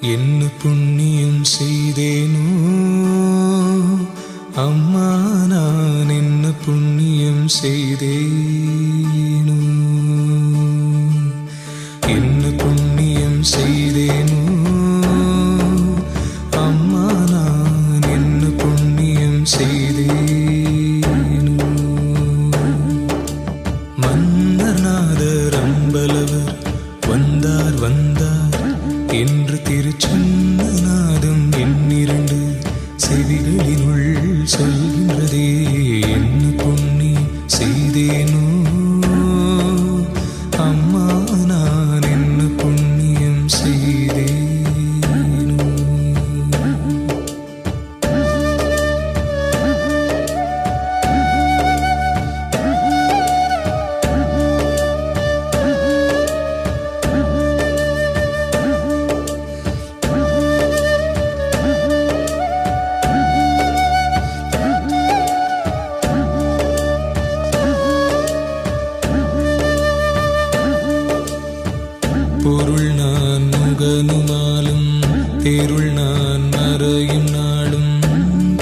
என்ன புண்ணியம் செய்தேனோ அம்மா, நான் என்ன புண்ணியம் செய்தேனோ, என்ன புண்ணியம் செய்தேனோ அம்மா, நான் என்ன புண்ணியம் செய்தேனோ. மன்னர்நாதர் அம்பலவர் வந்தார் வந்தார் என்று திருச்சொன்ன நாதம் என்னிரண்டு செவிகளினுள் சொல்கின்றதே. என்ன புண்ணியம் செய்தேனோ அம்மா, நான் என்ன புண்ணியம் செய்தேனோ. பொருள் நான் முகனுமாலும் தேருள் நான் மறையும் நாளும்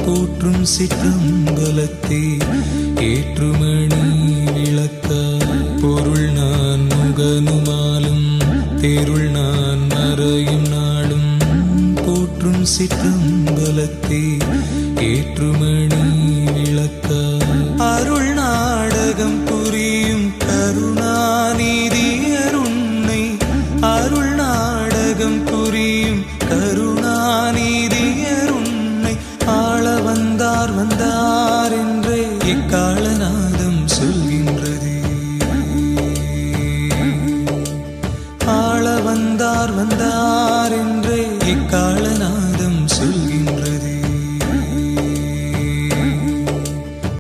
போற்றும் சிற்றம்பலத்தே ஏற்றுமணி விளக்க. பொருள் நான் முகனுமாலும் தேருள் நான் மறையும் நாளும் போற்றும் சிற்றம்பலத்தே ஏற்றுமணி